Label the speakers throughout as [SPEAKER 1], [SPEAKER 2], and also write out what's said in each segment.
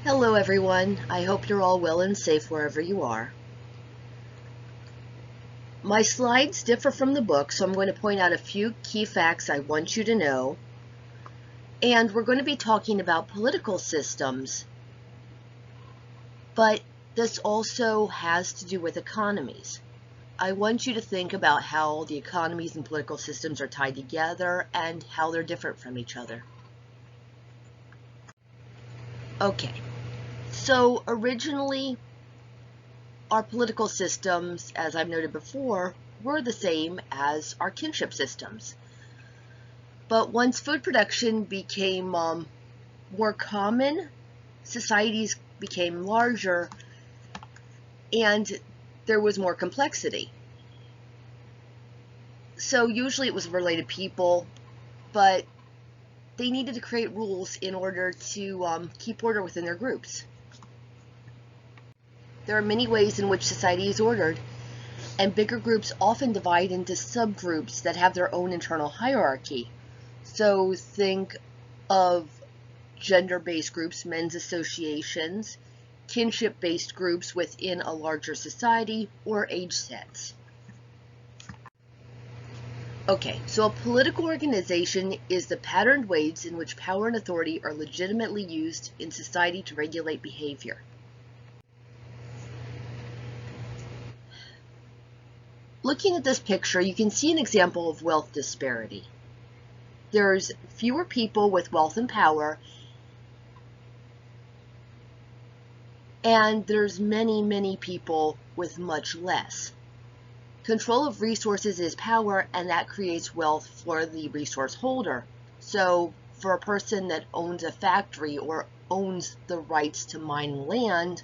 [SPEAKER 1] Hello everyone, I hope you're all well and safe wherever you are. My slides differ from the book, so I'm going to point out a few key facts I want you to know. And we're going to be talking about political systems, but this also has to do with economies. I want you to think about how the economies and political systems are tied together and how they're different from each other. Okay, so originally, our political systems, as I've noted before, were the same as our kinship systems. But once food production became more common, societies became larger, and there was more complexity. So usually it was related people, but they needed to create rules in order to keep order within their groups. There are many ways in which society is ordered, and bigger groups often divide into subgroups that have their own internal hierarchy. So think of gender-based groups, men's associations, kinship-based groups within a larger society, or age sets. Okay, so a political organization is the patterned ways in which power and authority are legitimately used in society to regulate behavior. Looking at this picture, you can see an example of wealth disparity. There's fewer people with wealth and power, and there's many people with much less. Control of resources is power, and that creates wealth for the resource holder. So for a person that owns a factory or owns the rights to mine land,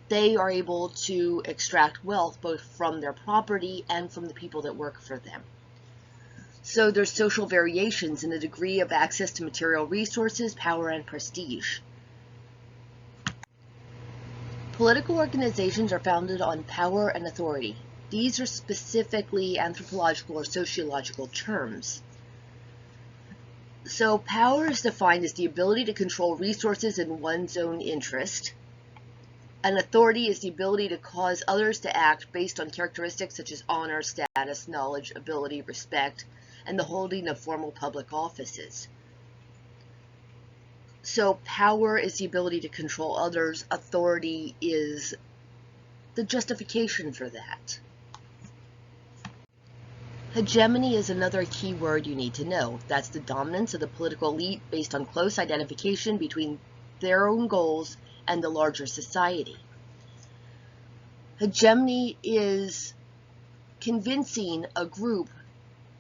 [SPEAKER 1] they are able to extract wealth both from their property and from the people that work for them. So there's social variations in the degree of access to material resources, power, and prestige. Political organizations are founded on power and authority. These are specifically anthropological or sociological terms. So power is defined as the ability to control resources in one's own interest. And authority is the ability to cause others to act based on characteristics such as honor, status, knowledge, ability, respect, and the holding of formal public offices. So power is the ability to control others. Authority is the justification for that. Hegemony is another key word you need to know. That's the dominance of the political elite based on close identification between their own goals and the larger society. Hegemony is convincing a group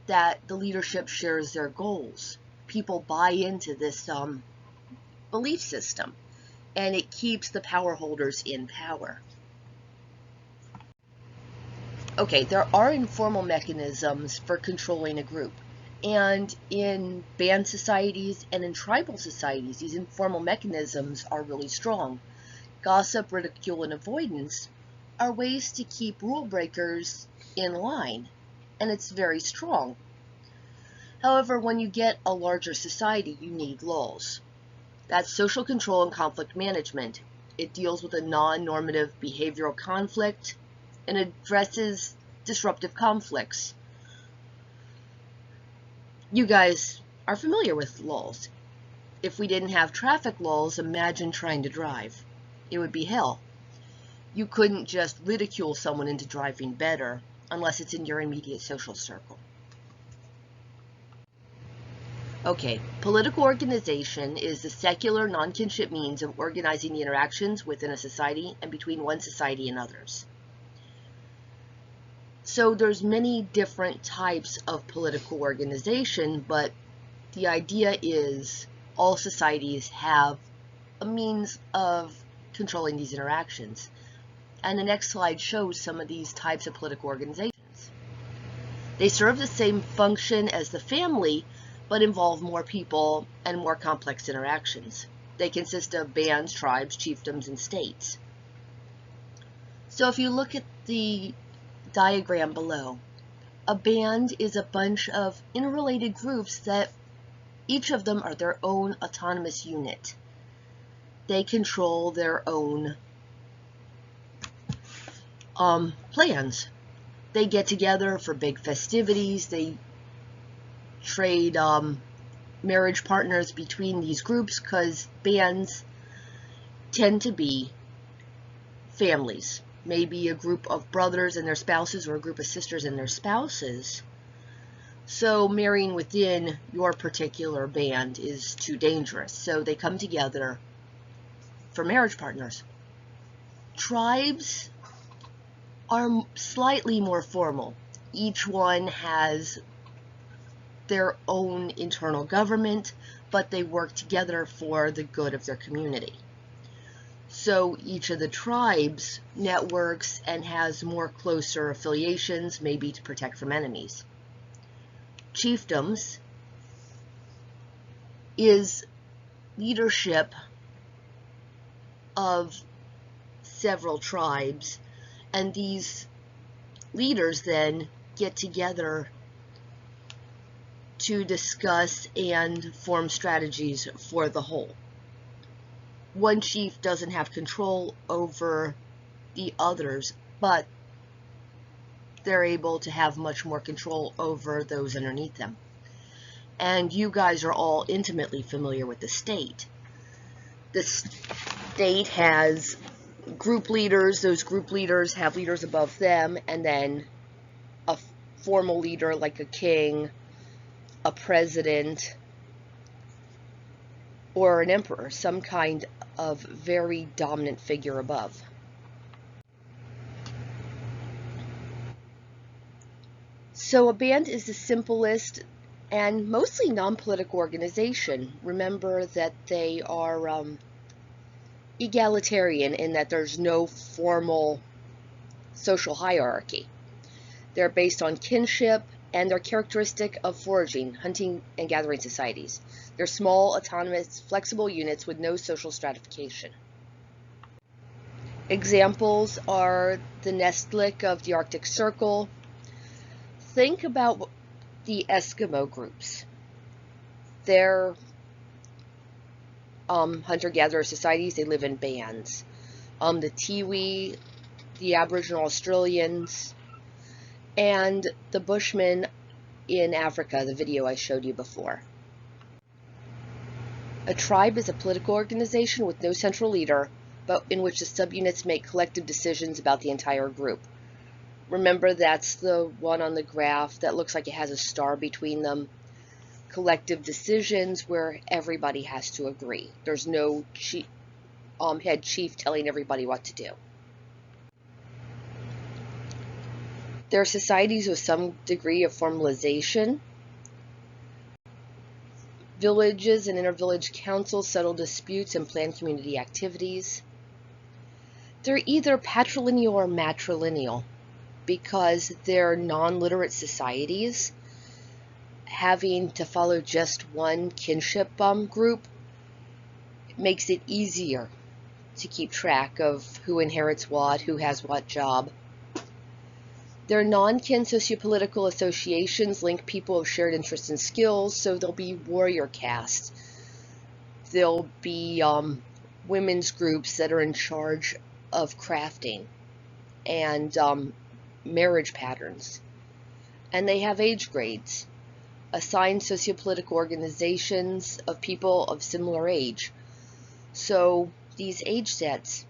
[SPEAKER 1] that the leadership shares their goals. People buy into this belief system, and it keeps the power holders in power. Okay, there are informal mechanisms for controlling a group. And in band societies and in tribal societies, these informal mechanisms are really strong. Gossip, ridicule, and avoidance are ways to keep rule breakers in line, and it's very strong. However, when you get a larger society, you need laws. That's social control and conflict management. It deals with a non-normative behavioral conflict and addresses disruptive conflicts. You guys are familiar with laws. If we didn't have traffic laws, imagine trying to drive. It would be hell. You couldn't just ridicule someone into driving better unless it's in your immediate social circle. Okay, political organization is the secular non-kinship means of organizing the interactions within a society and between one society and others. So there's many different types of political organization, but the idea is all societies have a means of controlling these interactions. And the next slide shows some of these types of political organizations. They serve the same function as the family, but involve more people and more complex interactions. They consist of bands, tribes, chiefdoms, and states. So if you look at the diagram below, a band is a bunch of interrelated groups that each of them are their own autonomous unit. they control their own plans. They get together for big festivities. They trade marriage partners between these groups because bands tend to be families. Maybe a group of brothers and their spouses, or a group of sisters and their spouses. So marrying within your particular band is too dangerous. So they come together for marriage partners. Tribes are slightly more formal. Each one has their own internal government, but they work together for the good of their community. So each of the tribes networks and has more closer affiliations, maybe to protect from enemies. Chiefdoms is leadership of several tribes, and these leaders then get together to discuss and form strategies for the whole. One chief doesn't have control over the others, but they're able to have much more control over those underneath them. And you guys are all intimately familiar with the state. The state has group leaders. Those group leaders have leaders above them, and then a formal leader like a king, a president, or an emperor, some kind of very dominant figure above. So a band is the simplest and mostly non-political organization. Remember that they are egalitarian in that there's no formal social hierarchy. They're based on kinship, and they're characteristic of foraging, hunting, and gathering societies. They're small, autonomous, flexible units with no social stratification. Examples are the Nestlik of the Arctic Circle. Think about the Eskimo groups. They're hunter-gatherer societies. They live in bands. The Tiwi, the Aboriginal Australians, and the Bushmen in Africa, the video I showed you before. A tribe is a political organization with no central leader, but in which the subunits make collective decisions about the entire group. Remember, that's the one on the graph that looks like it has a star between them. Collective decisions where everybody has to agree. There's no head chief telling everybody what to do. There are societies with some degree of formalization. Villages and inter-village councils settle disputes and plan community activities. They're either patrilineal or matrilineal because they're non-literate societies. Having to follow just one kinship group makes it easier to keep track of who inherits what, who has what job. Their non-kin sociopolitical associations link people of shared interests and skills, so there'll be warrior caste. There'll be women's groups that are in charge of crafting and marriage patterns. And they have age grades, assigned sociopolitical organizations of people of similar age. So these age sets,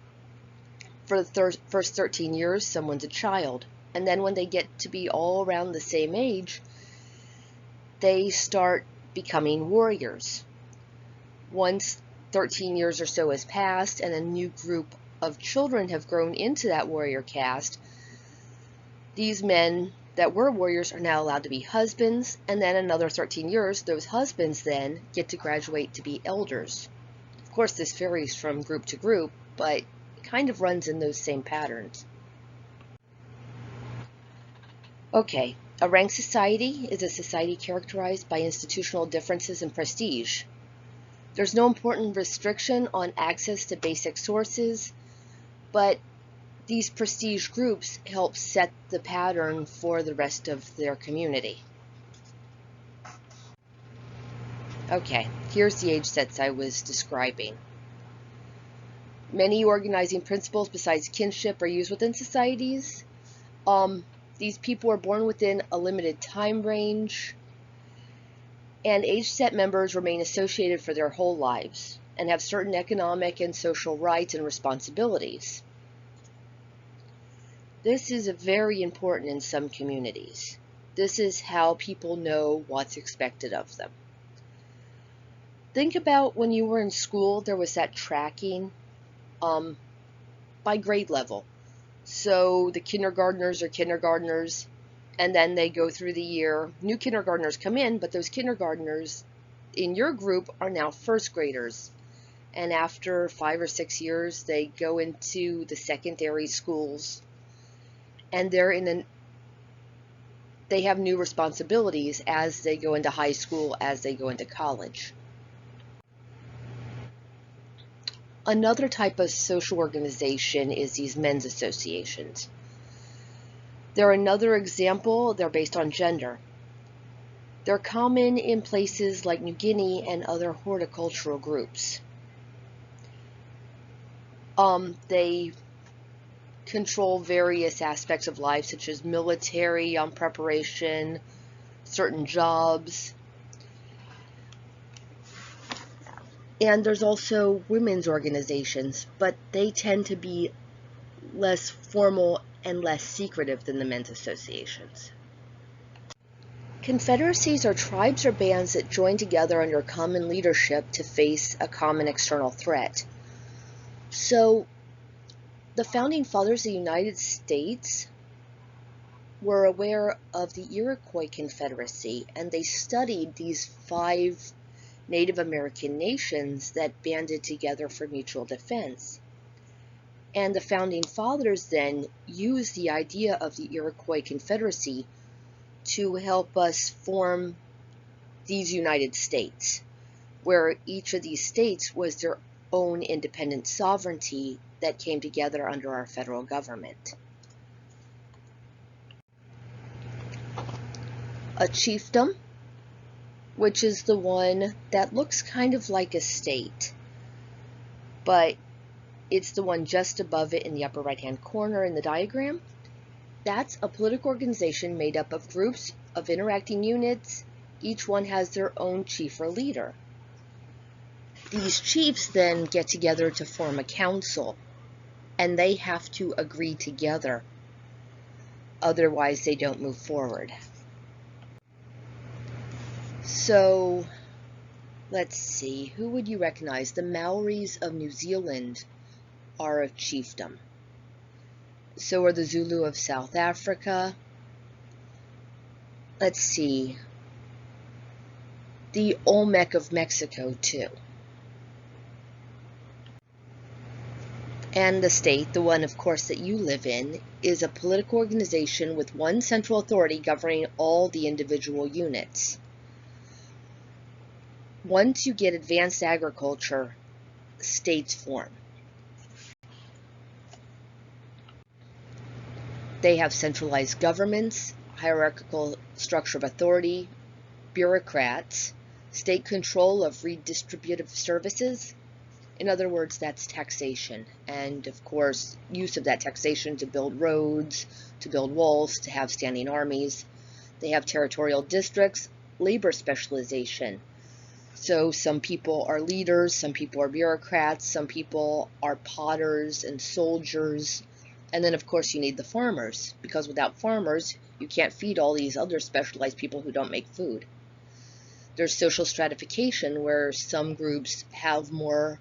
[SPEAKER 1] for the first 13 years, someone's a child. And then when they get to be all around the same age, they start becoming warriors. Once 13 years or so has passed and a new group of children have grown into that warrior caste, these men that were warriors are now allowed to be husbands, and then another 13 years, those husbands then get to graduate to be elders. Of course, this varies from group to group, but it kind of runs in those same patterns. Okay, a rank society is a society characterized by institutional differences in prestige. There's no important restriction on access to basic sources, but these prestige groups help set the pattern for the rest of their community. Okay, here's the age sets I was describing. Many organizing principles besides kinship are used within societies. These people are born within a limited time range, and age-set members remain associated for their whole lives and have certain economic and social rights and responsibilities. This is very important in some communities. This is how people know what's expected of them. Think about when you were in school, there was that tracking by grade level. So the kindergartners are kindergartners, and then they go through the year. New kindergartners come in, but those kindergartners in your group are now first graders. And after 5 or 6 years, they go into the secondary schools, and they have new responsibilities as they go into high school, as they go into college. Another type of social organization is these men's associations. They're another example. They're based on gender. They're common in places like New Guinea and other horticultural groups. They control various aspects of life, such as military preparation, certain jobs. And there's also women's organizations, but they tend to be less formal and less secretive than the men's associations. Confederacies are tribes or bands that join together under common leadership to face a common external threat. So, the Founding Fathers of the United States were aware of the Iroquois Confederacy, and they studied these 5 Native American nations that banded together for mutual defense. And the Founding Fathers then used the idea of the Iroquois Confederacy to help us form these United States, where each of these states was their own independent sovereignty that came together under our federal government. A chiefdom, which is the one that looks kind of like a state, but it's the one just above it in the upper right-hand corner in the diagram. That's a political organization made up of groups of interacting units. Each one has their own chief or leader. These chiefs then get together to form a council, and they have to agree together. Otherwise, they don't move forward. So, let's see, who would you recognize? The Maoris of New Zealand are a chiefdom. So are the Zulu of South Africa. Let's see, the Olmec of Mexico too. And the state, the one of course that you live in, is a political organization with one central authority governing all the individual units. Once you get advanced agriculture, states form. They have centralized governments, hierarchical structure of authority, bureaucrats, state control of redistributive services. In other words, that's taxation, and of course, use of that taxation to build roads, to build walls, to have standing armies. They have territorial districts, labor specialization. So some people are leaders, some people are bureaucrats, some people are potters and soldiers. And then, of course, you need the farmers, because without farmers, you can't feed all these other specialized people who don't make food. There's social stratification, where some groups have more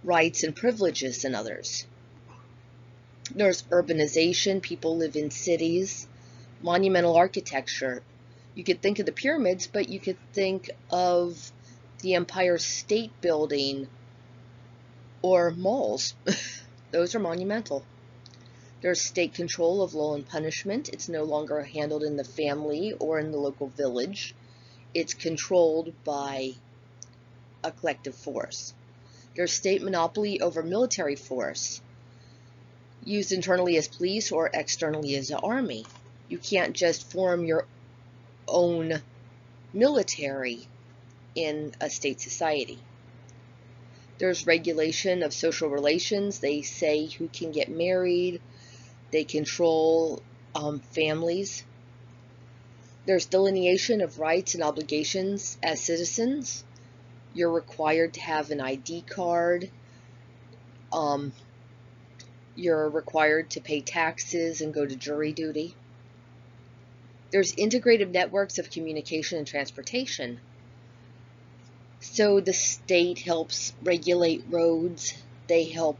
[SPEAKER 1] rights and privileges than others. There's urbanization, people live in cities. Monumental architecture. You could think of the pyramids, but you could think of the Empire State Building or malls. Those are monumental. There's state control of law and punishment. It's no longer handled in the family or in the local village. It's controlled by a collective force. There's state monopoly over military force, used internally as police or externally as an army. You can't just form your own military in a state society. There's regulation of social relations. They say who can get married. They control families. There's delineation of rights and obligations as citizens. You're required to have an ID card. You're required to pay taxes and go to jury duty. There's integrated networks of communication and transportation. So the state helps regulate roads. They help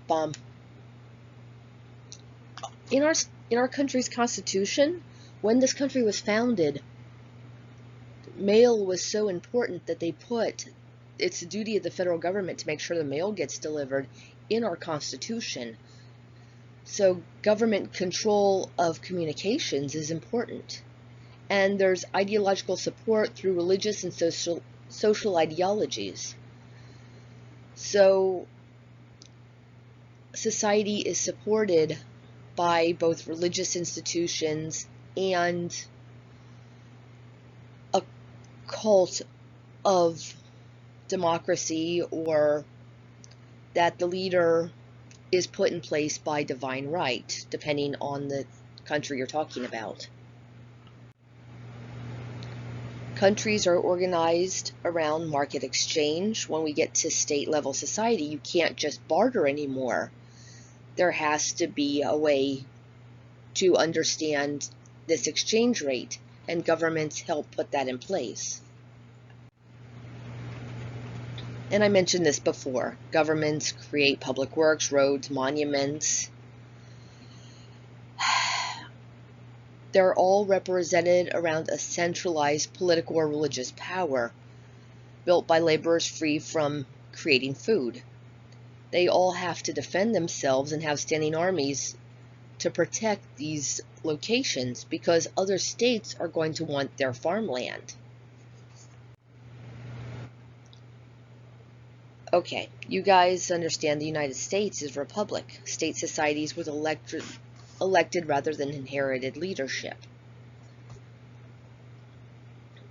[SPEAKER 1] in our country's constitution, when this country was founded, mail was so important that they put it's the duty of the federal government to make sure the mail gets delivered in our constitution. So government control of communications is important. And there's ideological support through religious and social ideologies. So society is supported by both religious institutions and a cult of democracy, or that the leader is put in place by divine right, depending on the country you're talking about. Countries are organized around market exchange. When we get to state-level society, you can't just barter anymore. There has to be a way to understand this exchange rate, and governments help put that in place. And I mentioned this before. Governments create public works, roads, monuments. They're all represented around a centralized political or religious power built by laborers free from creating food. They all have to defend themselves and have standing armies to protect these locations because other states are going to want their farmland. Okay, you guys understand the United States is a republic. State societies with elected rather than inherited leadership.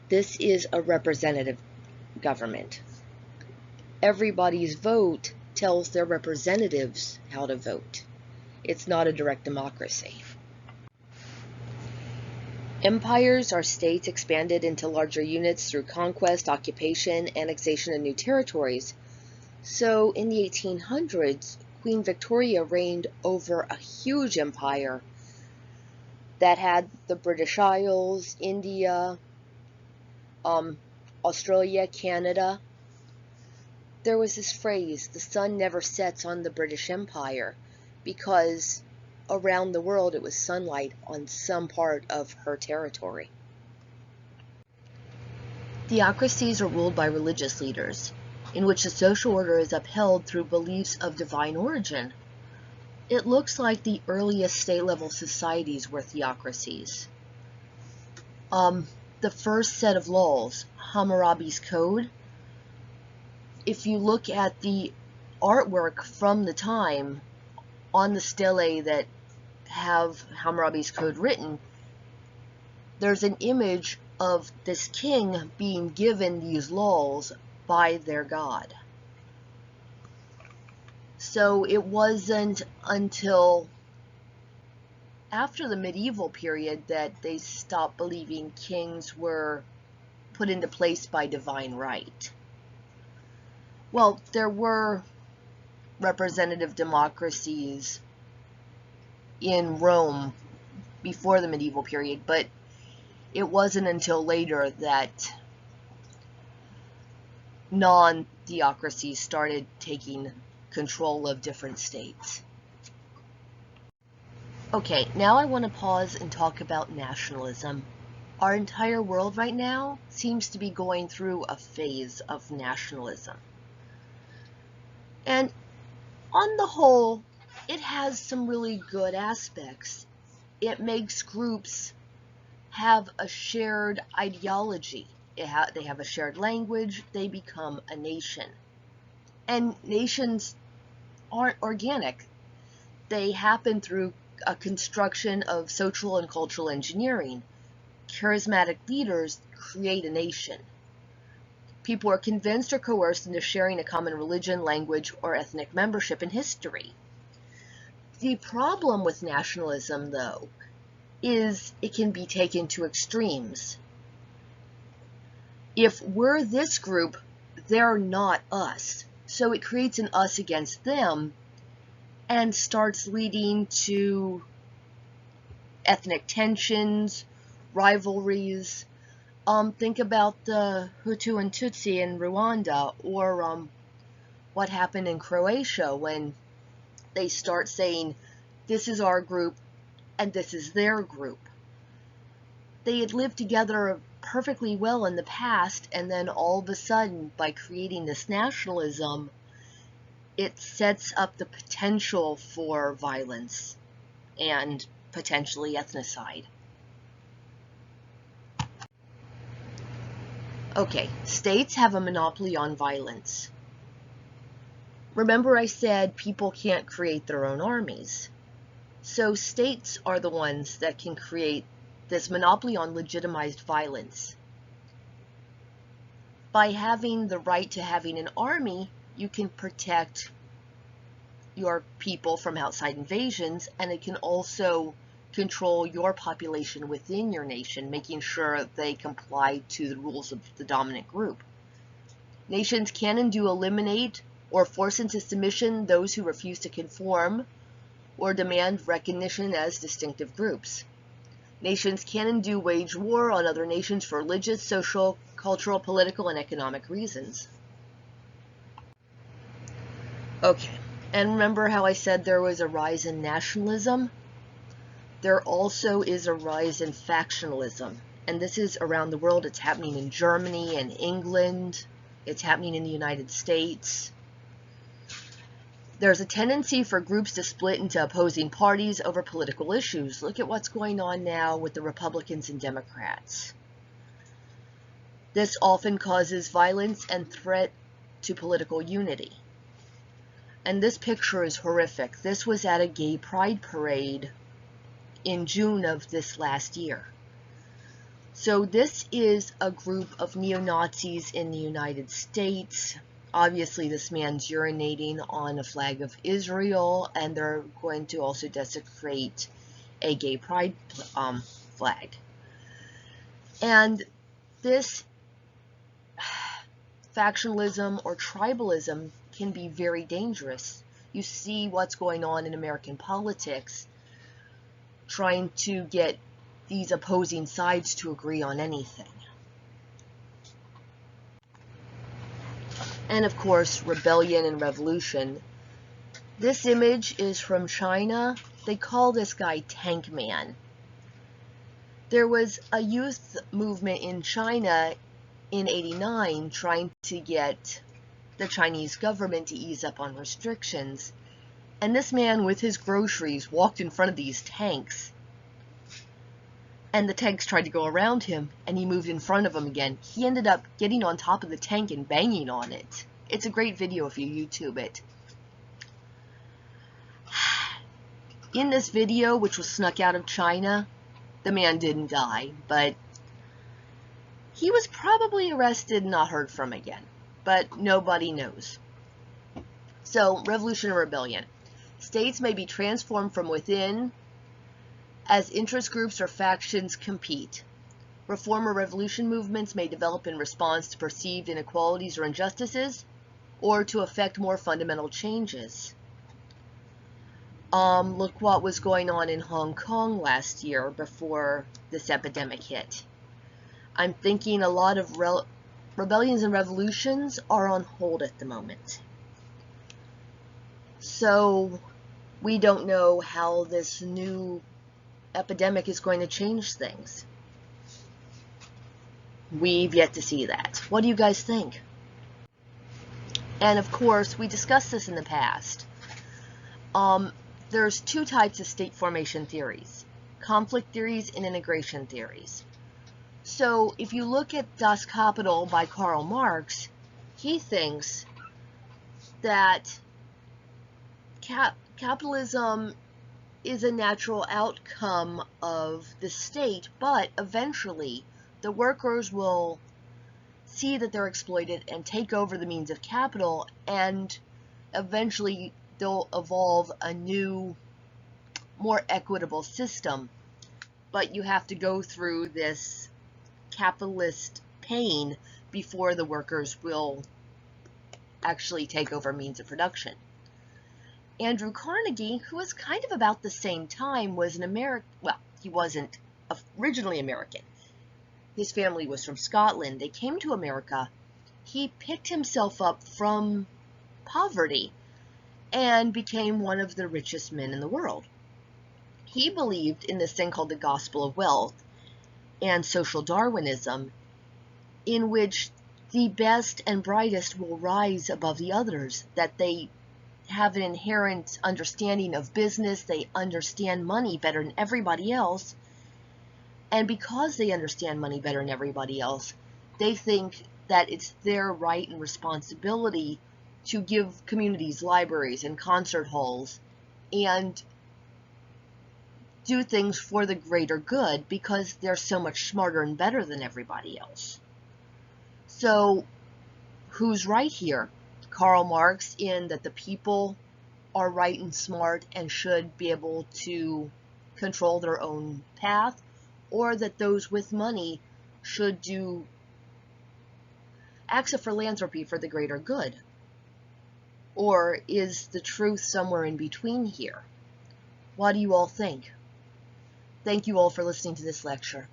[SPEAKER 1] This is a representative government. Everybody's vote tells their representatives how to vote. It's not a direct democracy. Empires are states expanded into larger units through conquest, occupation, annexation of new territories. So in the 1800s, Queen Victoria reigned over a huge empire that had the British Isles, India, Australia, Canada. There was this phrase, the sun never sets on the British Empire, because around the world it was sunlight on some part of her territory. Theocracies are ruled by religious leaders, in which the social order is upheld through beliefs of divine origin. It looks like the earliest state-level societies were theocracies. The first set of laws, Hammurabi's Code, if you look at the artwork from the time on the stelae that have Hammurabi's Code written, there's an image of this king being given these laws by their god. So it wasn't until after the medieval period that they stopped believing kings were put into place by divine right. Well, there were representative democracies in Rome before the medieval period, but it wasn't until later that non-theocracies started taking control of different states. Okay, now I want to pause and talk about nationalism. Our entire world right now seems to be going through a phase of nationalism. And on the whole, it has some really good aspects. It makes groups have a shared ideology. They have a shared language. They become a nation. And nations aren't organic. They happen through a construction of social and cultural engineering. Charismatic leaders create a nation. People are convinced or coerced into sharing a common religion, language, or ethnic membership in history. The problem with nationalism, though, is it can be taken to extremes. If we're this group, they're not us. So it creates an us against them and starts leading to ethnic tensions, rivalries. Think about the Hutu and Tutsi in Rwanda, or what happened in Croatia when they start saying, this is our group and this is their group. They had lived together perfectly well in the past, and then all of a sudden, by creating this nationalism, it sets up the potential for violence and potentially ethnocide. Okay, states have a monopoly on violence. Remember I said people can't create their own armies. So states are the ones that can create this monopoly on legitimized violence. By having the right to having an army, you can protect your people from outside invasions, and it can also control your population within your nation, making sure they comply to the rules of the dominant group. Nations can and do eliminate or force into submission those who refuse to conform or demand recognition as distinctive groups. Nations can and do wage war on other nations for religious, social, cultural, political, and economic reasons. Okay, and remember how I said there was a rise in nationalism? There also is a rise in factionalism, and this is around the world. It's happening in Germany and England. It's happening in the United States. There's a tendency for groups to split into opposing parties over political issues. Look at what's going on now with the Republicans and Democrats. This often causes violence and threat to political unity. And this picture is horrific. This was at a gay pride parade in June of this last year. So this is a group of neo-Nazis in the United States. Obviously, this man's urinating on a flag of Israel, and they're going to also desecrate a gay pride flag. And this factionalism or tribalism can be very dangerous. You see what's going on in American politics, trying to get these opposing sides to agree on anything. And of course, rebellion and revolution. This image is from China. They call this guy Tank Man. There was a youth movement in China in '89 trying to get the Chinese government to ease up on restrictions. And this man with his groceries walked in front of these tanks. And the tanks tried to go around him, and he moved in front of them again. He ended up getting on top of the tank and banging on it. It's a great video if you YouTube it. In this video, which was snuck out of China, the man didn't die, but he was probably arrested and not heard from again. But nobody knows. So, revolution and rebellion. States may be transformed from within as interest groups or factions compete. Reform or revolution movements may develop in response to perceived inequalities or injustices, or to effect more fundamental changes. Look what was going on in Hong Kong last year before this epidemic hit. I'm thinking a lot of rebellions and revolutions are on hold at the moment. So we don't know how this new epidemic is going to change things. We've yet to see that. What do you guys think? And of course, we discussed this in the past. There's two types of state formation theories: conflict theories and integration theories. So if you look at Das Kapital by Karl Marx, he thinks that capitalism is a natural outcome of the state, but eventually the workers will see that they're exploited and take over the means of capital, and eventually they'll evolve a new, more equitable system. But you have to go through this capitalist pain before the workers will actually take over means of production. Andrew Carnegie, who was kind of about the same time, was an American. Well, he wasn't originally American. His family was from Scotland. They came to America. He picked himself up from poverty and became one of the richest men in the world. He believed in this thing called the gospel of wealth and social Darwinism, in which the best and brightest will rise above the others, that they have an inherent understanding of business, they understand money better than everybody else, and because they understand money better than everybody else, they think that it's their right and responsibility to give communities libraries and concert halls and do things for the greater good because they're so much smarter and better than everybody else. So, who's right here? Karl Marx, in that the people are right and smart and should be able to control their own path, or that those with money should do acts of philanthropy for the greater good? Or is the truth somewhere in between here? What do you all think? Thank you all for listening to this lecture.